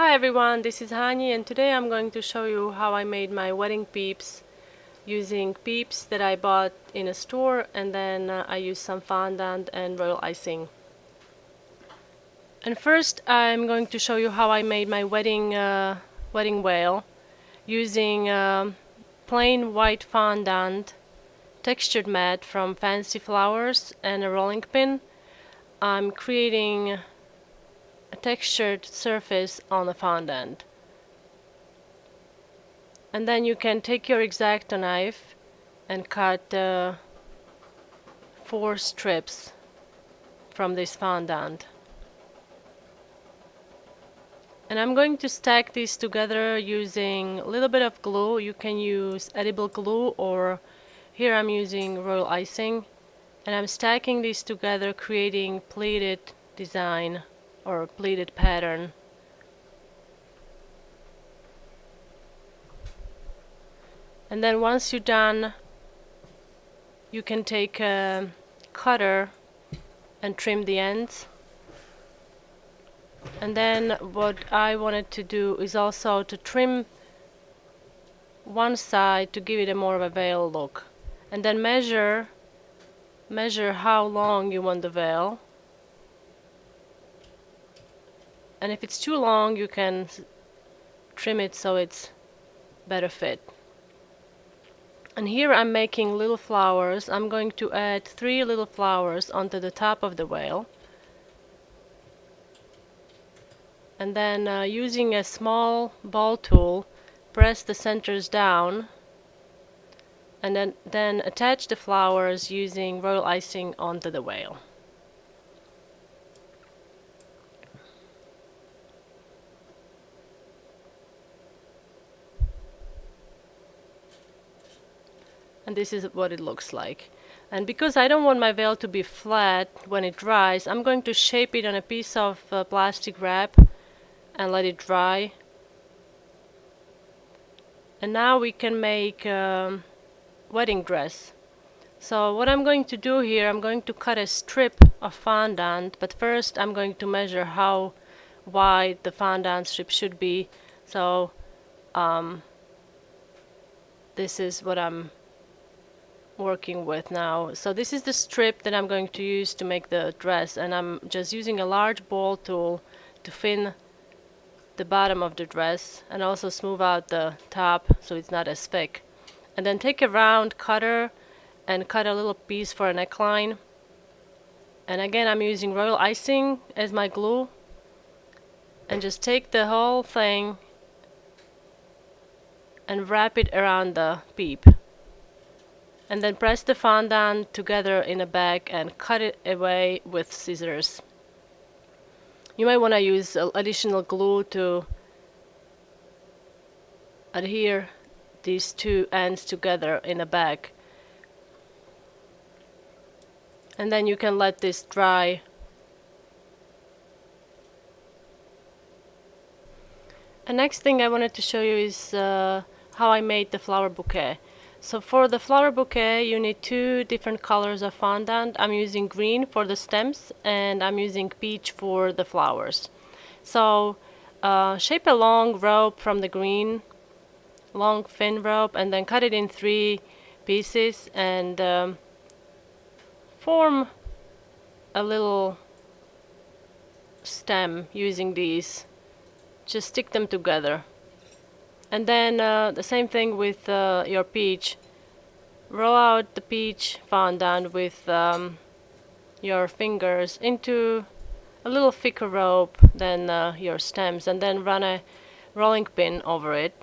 Hi everyone, this is Hani and today I'm going to show you how I made my wedding peeps using peeps that I bought in a store, and then I used some fondant and royal icing. And first I'm going to show you how I made my wedding veil using plain white fondant, textured mat from Fancy Flowers, and a rolling pin. I'm creating a textured surface on the fondant. And then you can take your X-Acto knife and cut 4 strips from this fondant. And I'm going to stack these together using a little bit of glue. You can use edible glue, or here I'm using royal icing. And I'm stacking these together, creating pleated design or pleated pattern. And then once you're done, you can take a cutter and trim the ends. And then what I wanted to do is also to trim one side to give it a more of a veil look. And then measure how long you want the veil. And if it's too long, you can trim it so it's better fit. And here I'm making little flowers. I'm going to add 3 little flowers onto the top of the veil. And then using a small ball tool, press the centers down, and then attach the flowers using royal icing onto the veil. And this is what it looks like. And because I don't want my veil to be flat when it dries, I'm going to shape it on a piece of plastic wrap and let it dry. And now we can make a wedding dress. So what I'm going to do here, I'm going to cut a strip of fondant, but first I'm going to measure how wide the fondant strip should be. So this is what I'm working with now. So this is the strip that I'm going to use to make the dress, and I'm just using a large ball tool to thin the bottom of the dress and also smooth out the top so it's not as thick. And then take a round cutter and cut a little piece for a neckline. And again, I'm using royal icing as my glue, and just take the whole thing and wrap it around the peep. And then press the fondant together in a bag and cut it away with scissors. You might want to use additional glue to adhere these 2 ends together in a bag. And then you can let this dry. The next thing I wanted to show you is how I made the flower bouquet. So for the flower bouquet, you need 2 different colors of fondant. I'm using green for the stems, and I'm using peach for the flowers. So shape a long rope from the green, long thin rope, and then cut it in 3 pieces and form a little stem using these. Just stick them together. And then the same thing with your peach. Roll out the peach fondant with your fingers into a little thicker rope than your stems, and then run a rolling pin over it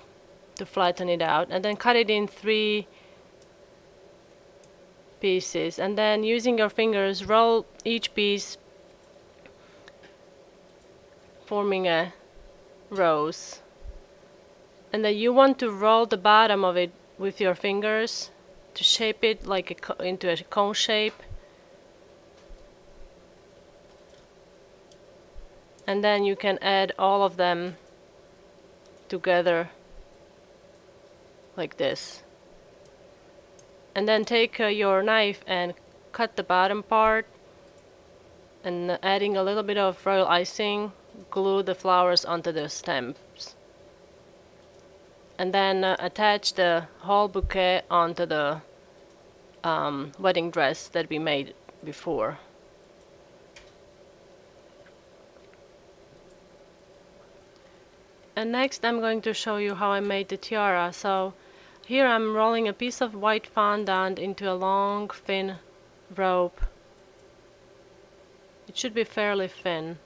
to flatten it out, and then cut it in 3 pieces. And then using your fingers, roll each piece, forming a rose. And then you want to roll the bottom of it with your fingers to shape it like into a cone shape. And then you can add all of them together like this. And then take your knife and cut the bottom part, and adding a little bit of royal icing glue the flowers onto the stems. And then attach the whole bouquet onto the wedding dress that we made before. And next I'm going to show you how I made the tiara. So here I'm rolling a piece of white fondant into a long thin rope. It should be fairly thin.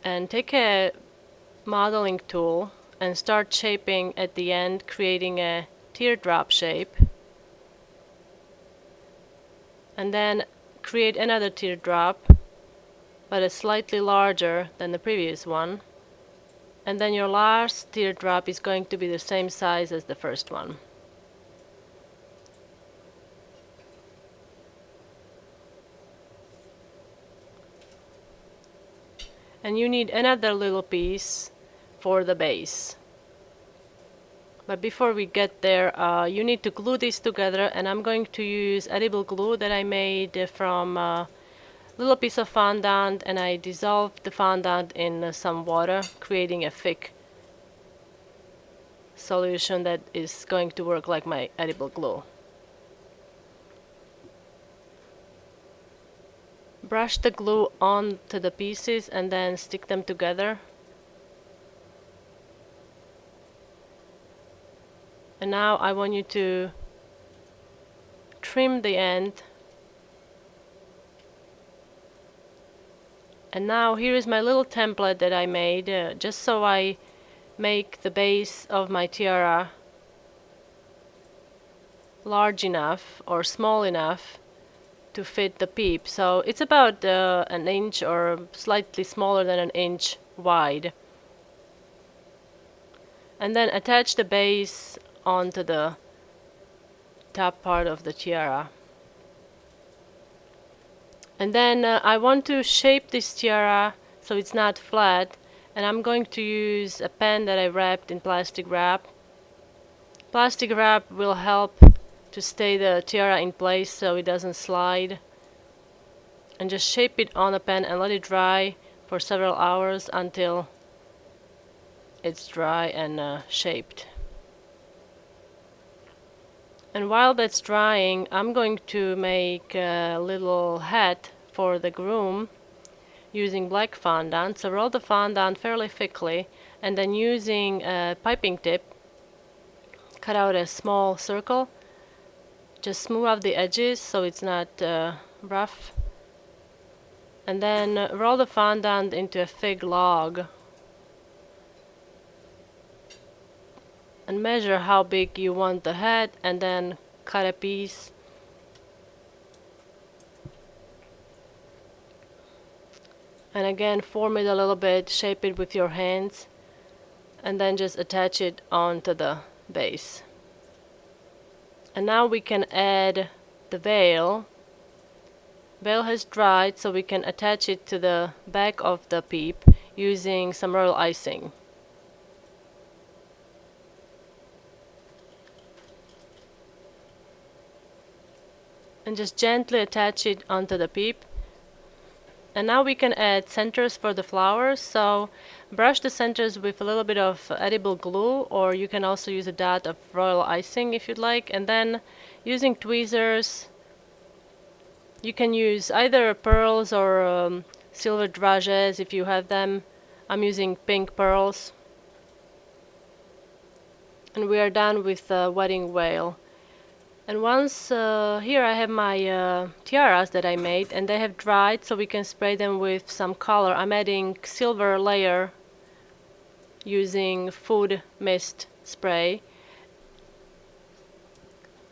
And take a modeling tool and start shaping at the end, creating a teardrop shape. And then create another teardrop, but it's slightly larger than the previous one. And then your last teardrop is going to be the same size as the first one. And you need another little piece for the base. But before we get there, you need to glue this together, and I'm going to use edible glue that I made from a little piece of fondant, and I dissolved the fondant in some water, creating a thick solution that is going to work like my edible glue. Brush the glue onto the pieces and then stick them together. And now I want you to trim the end. And now here is my little template that I made, just so I make the base of my tiara large enough or small enough to fit the peep. So it's about an inch or slightly smaller than an inch wide. And then attach the base onto the top part of the tiara. And then I want to shape this tiara so it's not flat, and I'm going to use a pen that I wrapped in plastic wrap. Plastic wrap will help to stay the tiara in place so it doesn't slide. And just shape it on a pen and let it dry for several hours until it's dry and shaped. And while that's drying, I'm going to make a little hat for the groom using black fondant. So roll the fondant fairly thickly, and then using a piping tip, cut out a small circle. Just smooth out the edges so it's not rough. And then roll the fondant into a thick log. And measure how big you want the head, and then cut a piece. And again, form it a little bit, shape it with your hands, and then just attach it onto the base. And now we can add the veil. Veil has dried, so we can attach it to the back of the peep using some royal icing. And just gently attach it onto the peep. And now we can add centers for the flowers. So brush the centers with a little bit of edible glue, or you can also use a dot of royal icing if you'd like. And then using tweezers, you can use either pearls or silver dragées if you have them. I'm using pink pearls. And we are done with the wedding veil. And once here I have my tiaras that I made, and they have dried, so we can spray them with some color. I'm adding silver layer using food mist spray.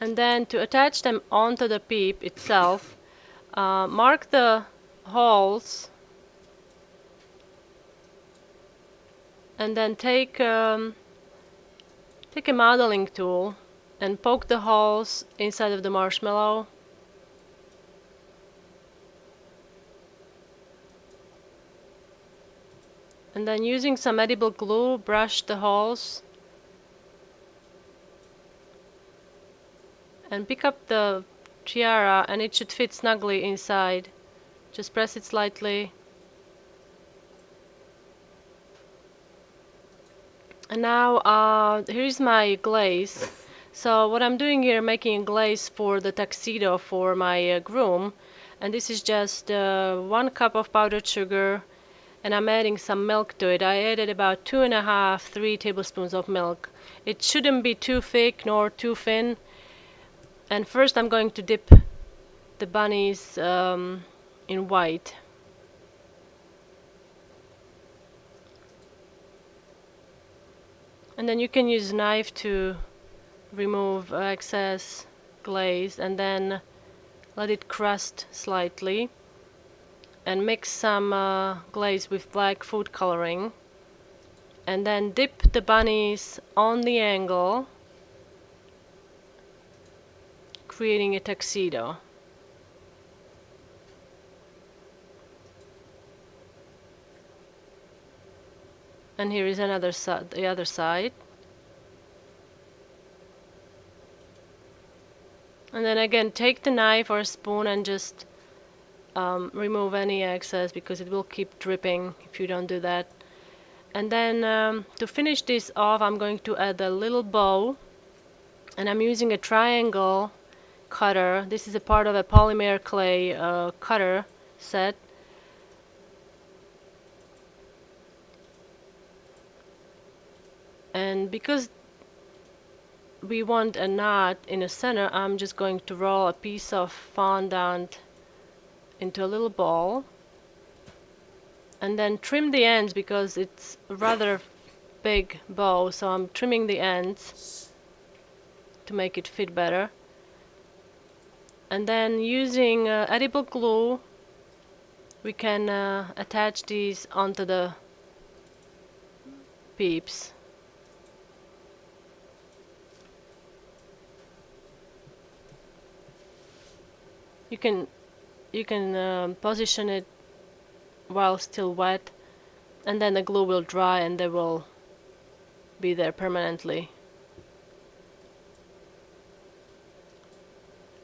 And then to attach them onto the peep itself, mark the holes, and then take a modeling tool and poke the holes inside of the marshmallow. And then using some edible glue, brush the holes. And pick up the tiara, and it should fit snugly inside Just press it slightly. And now here's my glaze. So what I'm doing here, making a glaze for the tuxedo for my groom. And this is just 1 cup of powdered sugar, and I'm adding some milk to it. I added about 2.5, 3 tablespoons of milk. It shouldn't be too thick nor too thin. And first I'm going to dip the bunnies in white. And then you can use a knife to remove excess glaze, and then let it crust slightly, and mix some glaze with black food coloring, and then dip the bunnies on the angle, creating a tuxedo. And here is another side, the other side. And then again, take the knife or a spoon and just remove any excess, because it will keep dripping if you don't do that. And then to finish this off, I'm going to add a little bow, and I'm using a triangle cutter. This is a part of a polymer clay cutter set. And because we want a knot in the center, I'm just going to roll a piece of fondant into a little ball, and then trim the ends because it's a rather big bow, so I'm trimming the ends to make it fit better. And then using edible glue, we can attach these onto the peeps. You can position it while still wet, and then the glue will dry and they will be there permanently.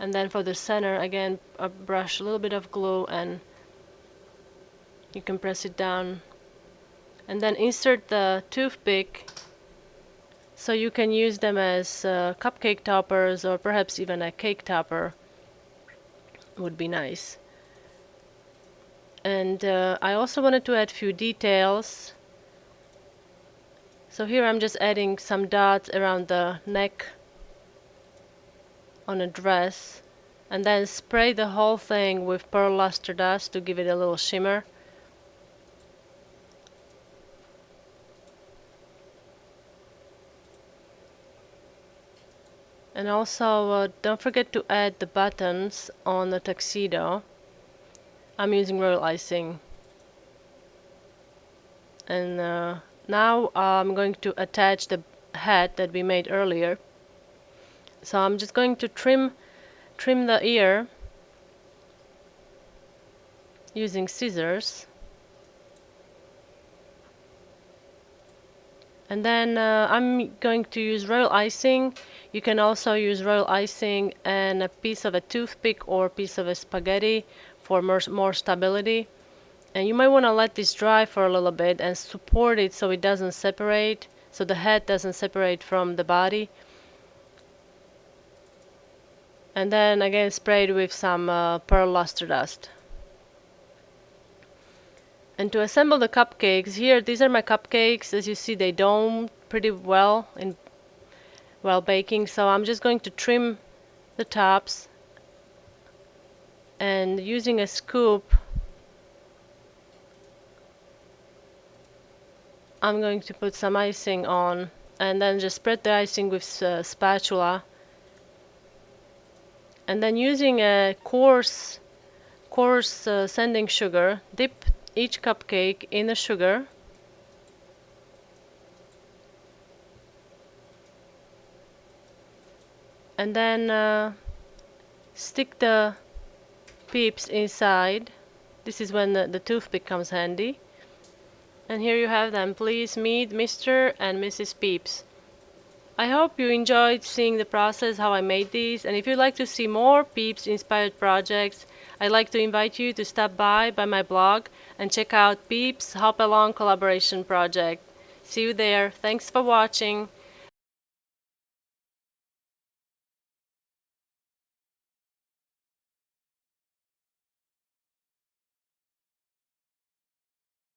And then for the center, again, brush a little bit of glue and you can press it down, and then insert the toothpick, so you can use them as cupcake toppers, or perhaps even a cake topper would be nice. And I also wanted to add a few details. So here I'm just adding some dots around the neck on a dress, and then spray the whole thing with pearl luster dust to give it a little shimmer. And also don't forget to add the buttons on the tuxedo. I'm using royal icing. And now I'm going to attach the hat that we made earlier. So I'm just going to trim the ear using scissors. And then I'm going to use royal icing. You can also use royal icing and a piece of a toothpick or a piece of a spaghetti for more stability. And you might want to let this dry for a little bit and support it so it doesn't separate, so the head doesn't separate from the body. And then again spray it with some pearl luster dust. And to assemble the cupcakes, here these are my cupcakes. As you see, they dome pretty well while baking, so I'm just going to trim the tops, and using a scoop I'm going to put some icing on, and then just spread the icing with spatula, and then using a coarse sanding sugar, dip each cupcake in the sugar, and then stick the peeps inside. This is when the toothpick comes handy. And here you have them. Please meet Mr. and Mrs. Peeps. I hope you enjoyed seeing the process, how I made these, and if you'd like to see more Peeps inspired projects, I'd like to invite you to stop by my blog and check out Peeps Hop Along collaboration project. See you there. Thanks for watching.